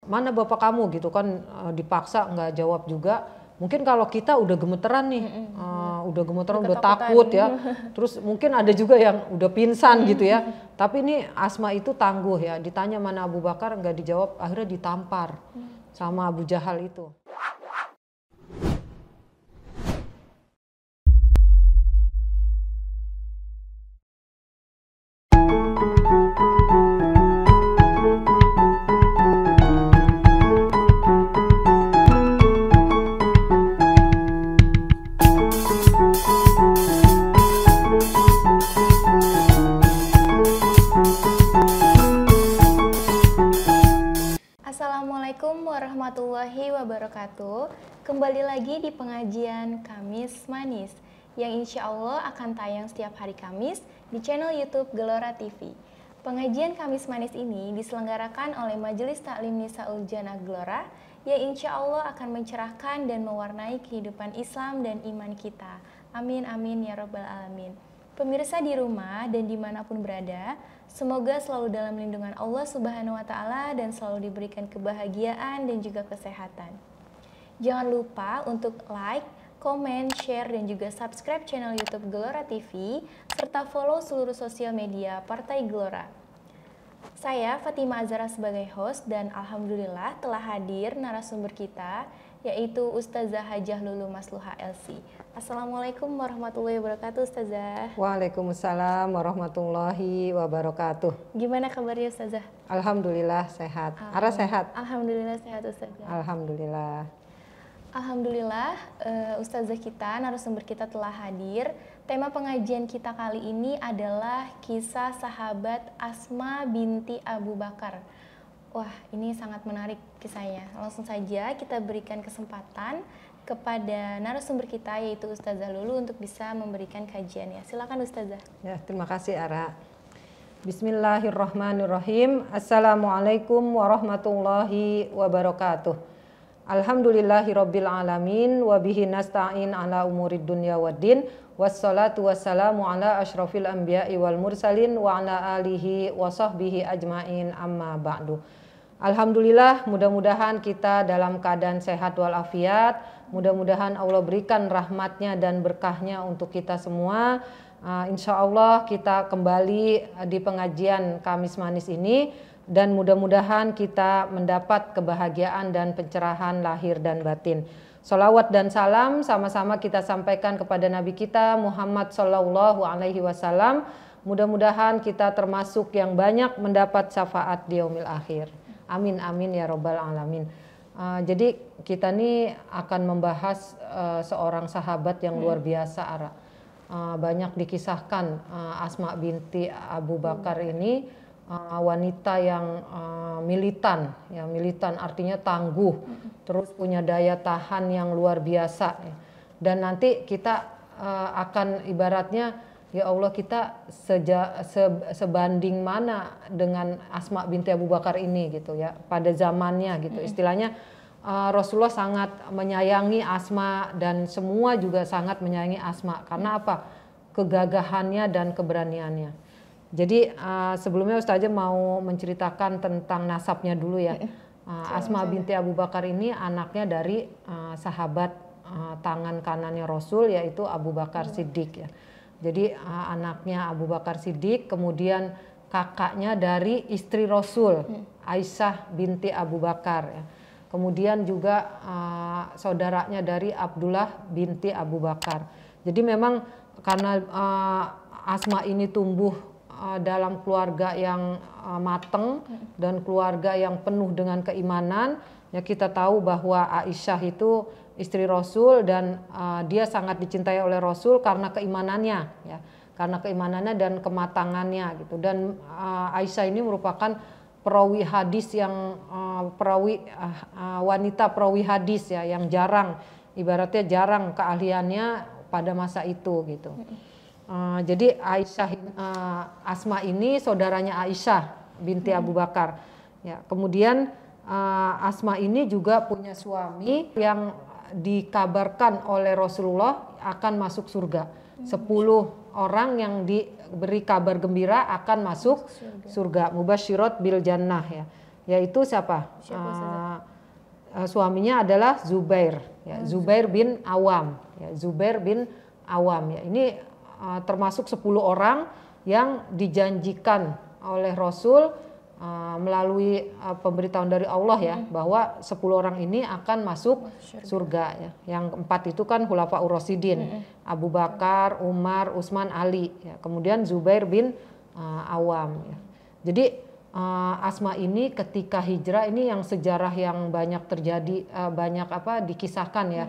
mana bapak kamu gitu kan, dipaksa nggak jawab juga. Mungkin kalau kita udah gemeteran nih, udah gemeteran, udah takut ya. Terus mungkin ada juga yang udah pingsan gitu ya. Tapi ini Asma itu tangguh ya. Ditanya mana Abu Bakar, nggak dijawab, akhirnya ditampar sama Abu Jahal itu. Assalamualaikum warahmatullahi wabarakatuh. Kembali lagi di pengajian Kamis Manis yang insya Allah akan tayang setiap hari Kamis di channel YouTube Gelora TV. Pengajian Kamis Manis ini diselenggarakan oleh Majelis Taklim Nisaul Jannah Gelora yang insya Allah akan mencerahkan dan mewarnai kehidupan Islam dan iman kita. Amin amin ya rabbal alamin. Pemirsa di rumah dan dimanapun berada, semoga selalu dalam lindungan Allah Subhanahu wa Ta'ala dan selalu diberikan kebahagiaan dan juga kesehatan. Jangan lupa untuk like, komen, share, dan juga subscribe channel YouTube Gelora TV serta follow seluruh sosial media Partai Gelora. Saya Fatima Azhara sebagai host dan alhamdulillah telah hadir narasumber kita yaitu Ustazah Hajah Lulu Masluha LC. Assalamualaikum warahmatullahi wabarakatuh Ustazah. Waalaikumsalam warahmatullahi wabarakatuh. Gimana kabarnya Ustazah? Alhamdulillah sehat. Ara sehat? Alhamdulillah sehat Ustazah. Alhamdulillah. Alhamdulillah Ustazah kita, narasumber kita telah hadir. Tema pengajian kita kali ini adalah kisah sahabat Asma binti Abu Bakar. Wah, ini sangat menarik kisahnya. Langsung saja kita berikan kesempatan kepada narasumber kita yaitu Ustazah Lulu untuk bisa memberikan kajiannya. Silakan Ustazah. Ya, terima kasih Ara. Bismillahirrahmanirrahim. Assalamualaikum warahmatullahi wabarakatuh. Alhamdulillahirabbil alamin wa bihi nasta'in ala umurid dunya waddin. Wassalatu wassalamu ala asyrafil anbiya'i wal mursalin wa ala alihi wa sahbihi ajmain amma ba'du. Alhamdulillah, mudah-mudahan kita dalam keadaan sehat walafiat. Mudah-mudahan Allah berikan rahmatnya dan berkahnya untuk kita semua. Insya Allah kita kembali di pengajian Kamis Manis ini. Dan mudah-mudahan kita mendapat kebahagiaan dan pencerahan lahir dan batin. Salawat dan salam sama-sama kita sampaikan kepada Nabi kita Muhammad Sallallahu Alaihi Wasallam. Mudah-mudahan kita termasuk yang banyak mendapat syafaat di yaumil akhir. Amin amin ya robbal alamin. Jadi kita nih akan membahas seorang sahabat yang luar biasa Ara. Banyak dikisahkan Asma binti Abu Bakar ini wanita yang militan, ya militan artinya tangguh, terus punya daya tahan yang luar biasa. Dan nanti kita akan ibaratnya ya Allah kita sebanding mana dengan Asma binti Abu Bakar ini gitu ya pada zamannya gitu. Istilahnya Rasulullah sangat menyayangi Asma dan semua juga sangat menyayangi Asma karena apa? Kegagahannya dan keberaniannya. Jadi sebelumnya Ustazah mau menceritakan tentang nasabnya dulu ya. Asma binti Abu Bakar ini anaknya dari sahabat tangan kanannya Rasul yaitu Abu Bakar Siddiq ya. Jadi anaknya Abu Bakar Siddiq, kemudian kakaknya dari istri Rasul Aisyah binti Abu Bakar ya. Kemudian juga saudaranya dari Abdullah binti Abu Bakar. Jadi memang karena Asma ini tumbuh dalam keluarga yang mateng dan keluarga yang penuh dengan keimanan, ya kita tahu bahwa Aisyah itu istri Rasul dan dia sangat dicintai oleh Rasul karena keimanannya ya, karena keimanannya dan kematangannya gitu. Dan Aisyah ini merupakan perawi hadis yang wanita perawi hadis ya yang jarang, ibaratnya jarang keahliannya pada masa itu gitu. Jadi Asma ini saudaranya Aisyah binti Abu Bakar ya. Kemudian Asma ini juga punya suami yang dikabarkan oleh Rasulullah akan masuk surga. 10 orang yang diberi kabar gembira akan masuk surga. Mubasyirat bil jannah ya. yaitu siapa? Siapa, Ustazah? Suaminya adalah Zubair, ya, Zubair bin Awam, ya, Zubair bin Awam. Ya. Ini termasuk 10 orang yang dijanjikan oleh Rasul melalui pemberitahuan dari Allah ya, bahwa 10 orang ini akan masuk surga ya. Yang 4 itu kan Khulafaur Rasyidin, Abu Bakar, Umar, Utsman, Ali ya. Kemudian Zubair bin Awam ya. Jadi Asma ini ketika hijrah ini yang sejarah yang banyak terjadi, banyak dikisahkan ya.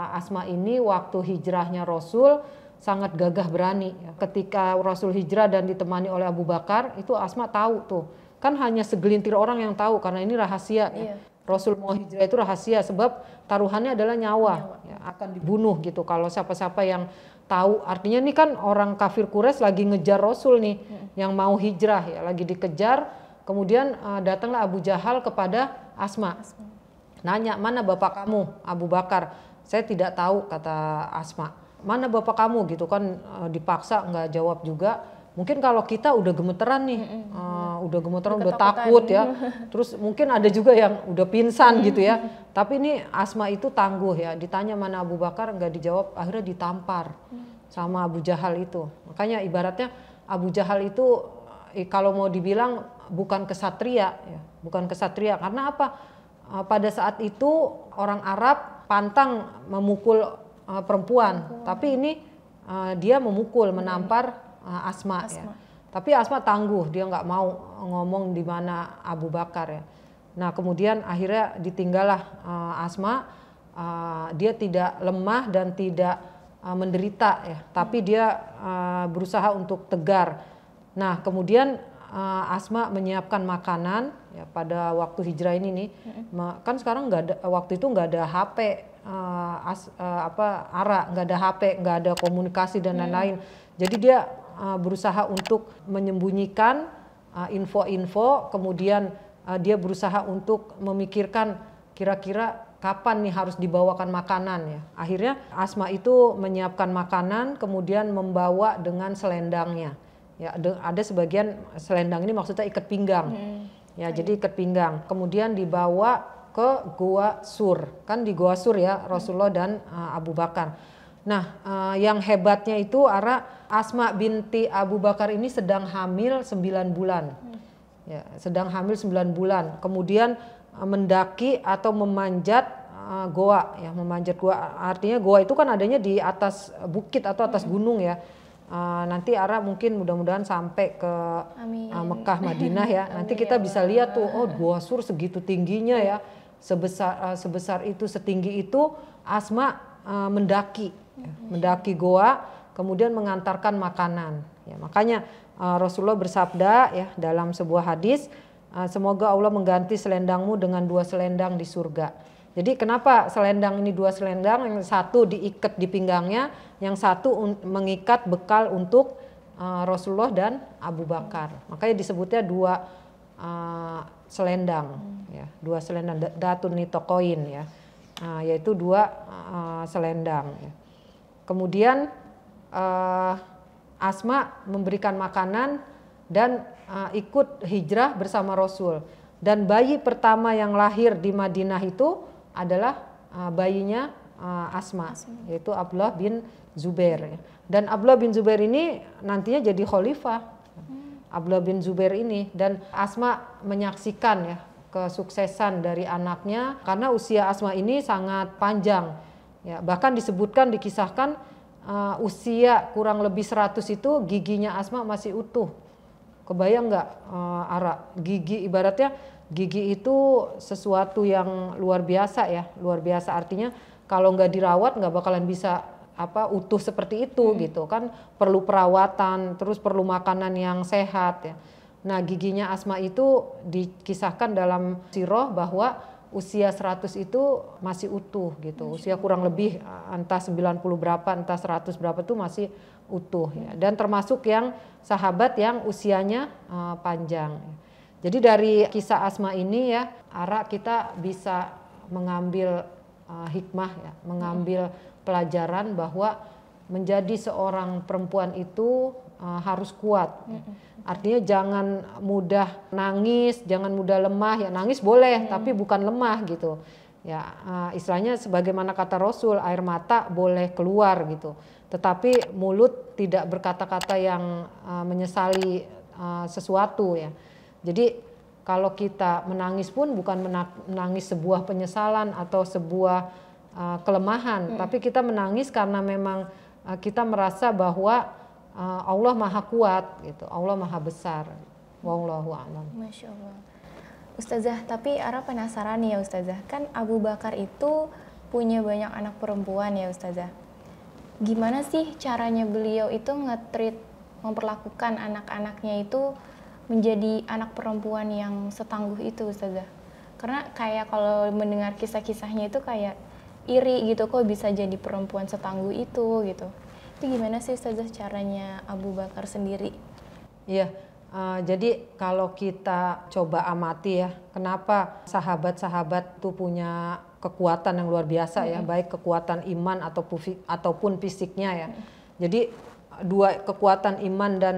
Asma ini waktu hijrahnya Rasul sangat gagah berani. Ketika Rasul hijrah dan ditemani oleh Abu Bakar, itu Asma tahu tuh. Kan hanya segelintir orang yang tahu karena ini rahasia. Ya. Rasul mau hijrah itu rahasia sebab taruhannya adalah nyawa. Ya, akan dibunuh gitu kalau siapa-siapa yang tahu. Artinya ini kan orang kafir Quraisy lagi ngejar Rasul nih yang mau hijrah ya, lagi dikejar. Kemudian datanglah Abu Jahal kepada Asma. Nanya, "Mana bapak kamu?" Abu Bakar. "Saya tidak tahu," kata Asma. "Mana bapak kamu?" gitu kan, dipaksa nggak jawab juga. Mungkin kalau kita udah gemeteran nih, udah gemeteran, udah takut ya. Terus mungkin ada juga yang udah pingsan gitu ya. Tapi ini Asma itu tangguh ya. Ditanya mana Abu Bakar, nggak dijawab. Akhirnya ditampar sama Abu Jahal itu. Makanya ibaratnya Abu Jahal itu kalau mau dibilang bukan kesatria ya, bukan kesatria. Karena apa? Pada saat itu orang Arab pantang memukul perempuan, tapi ini dia memukul, menampar Asma. Ya. Tapi Asma tangguh, dia nggak mau ngomong di mana Abu Bakar ya. Nah kemudian akhirnya ditinggallah Asma, dia tidak lemah dan tidak menderita ya, tapi dia berusaha untuk tegar. Nah kemudian Asma menyiapkan makanan ya pada waktu hijrah ini nih, kan sekarang nggak ada, waktu itu nggak ada HP. Nggak ada HP, nggak ada komunikasi dan lain-lain. Jadi dia berusaha untuk menyembunyikan info-info, kemudian dia berusaha untuk memikirkan kira-kira kapan nih harus dibawakan makanan ya. Akhirnya Asma itu menyiapkan makanan, kemudian membawa dengan selendangnya. Ya, ada sebagian selendang ini maksudnya ikat pinggang. Ya, jadi ikat pinggang. Kemudian dibawa ke Gua Sur, kan di Gua Sur ya Rasulullah dan Abu Bakar. Nah yang hebatnya itu Asma binti Abu Bakar ini sedang hamil 9 bulan, ya, sedang hamil 9 bulan. Kemudian mendaki atau memanjat goa, ya, memanjat goa. Artinya goa itu kan adanya di atas bukit atau atas gunung ya. Nanti mungkin mudah-mudahan sampai ke Mekah, Madinah ya. Nanti kita bisa lihat tuh, oh Gua Sur segitu tingginya ya. Sebesar itu, setinggi itu Asma mendaki goa, kemudian mengantarkan makanan ya. Makanya Rasulullah bersabda ya dalam sebuah hadis, semoga Allah mengganti selendangmu dengan 2 selendang di surga. Jadi kenapa selendang ini 2 selendang, yang satu diikat di pinggangnya, yang satu mengikat bekal untuk Rasulullah dan Abu Bakar. Makanya disebutnya 2 selendang ya, 2 selendang, datun nitokoin ya, yaitu 2 selendang ya. Kemudian Asma memberikan makanan dan ikut hijrah bersama Rasul, dan bayi pertama yang lahir di Madinah itu adalah bayinya Asma, yaitu Abdullah bin Zubair ya. Dan Abdullah bin Zubair ini nantinya jadi khalifah, Abdullah bin Zubair ini. Dan Asma menyaksikan ya kesuksesan dari anaknya karena usia Asma ini sangat panjang ya, bahkan disebutkan, dikisahkan usia kurang lebih 100 itu giginya Asma masih utuh. Kebayang nggak gigi, ibaratnya gigi itu sesuatu yang luar biasa ya, luar biasa. Artinya kalau nggak dirawat nggak bakalan bisa utuh seperti itu gitu kan, perlu perawatan, terus perlu makanan yang sehat ya. Nah giginya Asma itu dikisahkan dalam sirah bahwa usia 100 itu masih utuh gitu, usia kurang lebih entah 90 berapa, entah 100 berapa itu masih utuh ya. Dan termasuk yang sahabat yang usianya panjang. Jadi dari kisah Asma ini ya, kita bisa mengambil hikmah ya, mengambil pelajaran bahwa menjadi seorang perempuan itu harus kuat. Artinya jangan mudah nangis, jangan mudah lemah. Ya nangis boleh, tapi bukan lemah gitu. Ya istilahnya sebagaimana kata Rasul, air mata boleh keluar gitu. Tetapi mulut tidak berkata-kata yang menyesali sesuatu ya. Jadi kalau kita menangis pun bukan menangis sebuah penyesalan atau sebuah kelemahan, tapi kita menangis karena memang kita merasa bahwa Allah Maha Kuat gitu, Allah Maha Besar. Wallahu a'lam. Masya Allah. Ustazah, tapi Ara penasaran nih ya Ustazah, kan Abu Bakar itu punya banyak anak perempuan ya Ustazah. Gimana sih caranya beliau itu nge-treat, memperlakukan anak-anaknya itu menjadi anak perempuan yang setangguh itu Ustazah? Karena kayak kalau mendengar kisah-kisahnya itu kayak iri gitu, kok bisa jadi perempuan setangguh itu gitu. Itu gimana sih Ustazah caranya Abu Bakar sendiri? Iya, jadi kalau kita coba amati ya, kenapa sahabat-sahabat itu punya kekuatan yang luar biasa ya, baik kekuatan iman ataupun fisiknya ya. Jadi dua kekuatan iman dan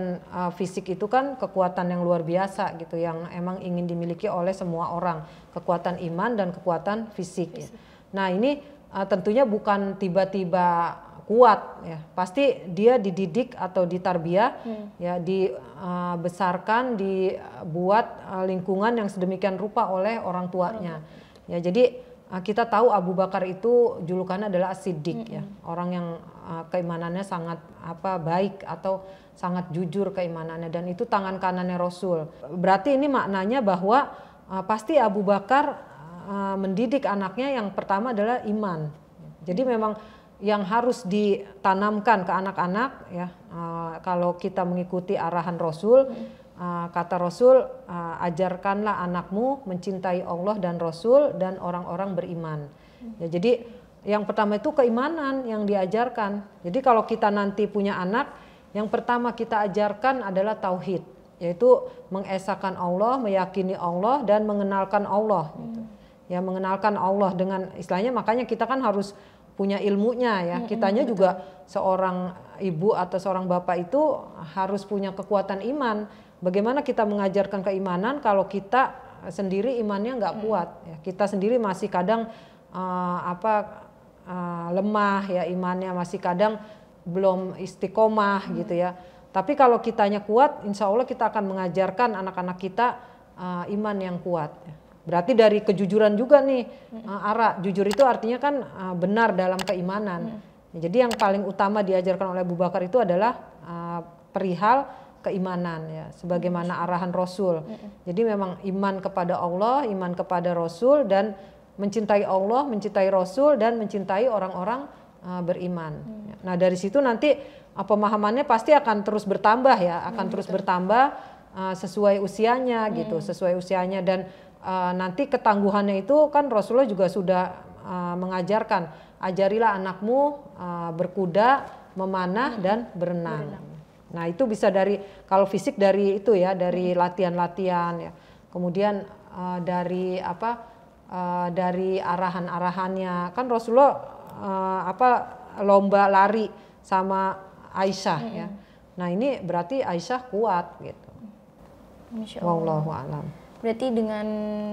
fisik itu kan kekuatan yang luar biasa gitu, yang emang ingin dimiliki oleh semua orang, kekuatan iman dan kekuatan fisik. Ya. Nah ini tentunya bukan tiba-tiba kuat ya, pasti dia dididik atau ditarbiyah ya, dibesarkan, dibuat lingkungan yang sedemikian rupa oleh orang tuanya. Ya jadi kita tahu Abu Bakar itu julukannya adalah As-Siddiq ya, orang yang keimanannya sangat baik atau sangat jujur keimanannya, dan itu tangan kanannya Rasul. Berarti ini maknanya bahwa pasti Abu Bakar mendidik anaknya yang pertama adalah iman. Jadi memang yang harus ditanamkan ke anak-anak ya, kalau kita mengikuti arahan Rasul, kata Rasul, ajarkanlah anakmu mencintai Allah dan Rasul dan orang-orang beriman. Ya, jadi yang pertama itu keimanan yang diajarkan. Jadi kalau kita nanti punya anak, yang pertama kita ajarkan adalah tauhid, yaitu mengesahkan Allah, meyakini Allah dan mengenalkan Allah. Gitu. Ya, mengenalkan Allah dengan istilahnya, makanya kita kan harus punya ilmunya ya. Kitanya juga seorang ibu atau seorang bapak itu harus punya kekuatan iman. Bagaimana kita mengajarkan keimanan kalau kita sendiri imannya nggak kuat ya. Kita sendiri masih kadang lemah ya imannya, masih kadang belum istiqomah gitu ya. Tapi kalau kitanya kuat, insya Allah kita akan mengajarkan anak-anak kita iman yang kuat ya. Berarti dari kejujuran juga nih, Ara, jujur itu artinya kan benar dalam keimanan. Jadi yang paling utama diajarkan oleh Abu Bakar itu adalah perihal keimanan ya, sebagaimana arahan Rasul. Jadi memang iman kepada Allah, iman kepada Rasul, dan mencintai Allah, mencintai Rasul, dan mencintai orang-orang beriman. Nah dari situ nanti pemahamannya pasti akan terus bertambah ya, akan terus bertambah sesuai usianya gitu, sesuai usianya. Dan nanti ketangguhannya itu kan Rasulullah juga sudah mengajarkan, ajarilah anakmu berkuda, memanah dan berenang. Nah itu bisa dari, kalau fisik dari itu ya, dari latihan-latihan ya. Kemudian dari dari arahan-arahannya kan Rasulullah lomba lari sama Aisyah ya. Nah ini berarti Aisyah kuat gitu. Wallahu a'lam. Berarti dengan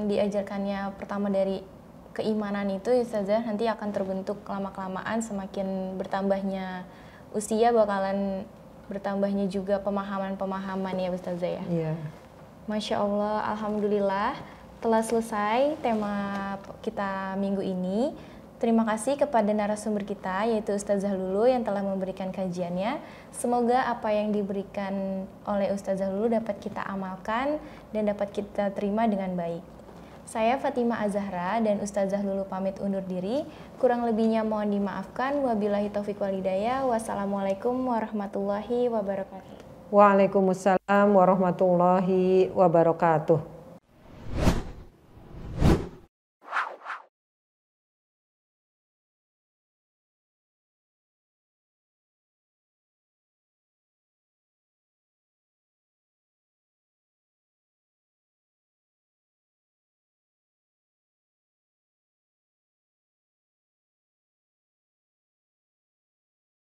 diajarkannya pertama dari keimanan itu Ustazah, nanti akan terbentuk lama-kelamaan semakin bertambahnya usia bakalan bertambahnya juga pemahaman-pemahaman ya Ustazah ya. Iya. Masya Allah, alhamdulillah telah selesai tema kita minggu ini. Terima kasih kepada narasumber kita yaitu Ustazah Lulu yang telah memberikan kajiannya. Semoga apa yang diberikan oleh Ustazah Lulu dapat kita amalkan dan dapat kita terima dengan baik. Saya Fatimah Az-Zahra dan Ustazah Lulu pamit undur diri. Kurang lebihnya mohon dimaafkan. Wabillahi taufiq wal hidayah. Wassalamualaikum warahmatullahi wabarakatuh. Waalaikumsalam warahmatullahi wabarakatuh.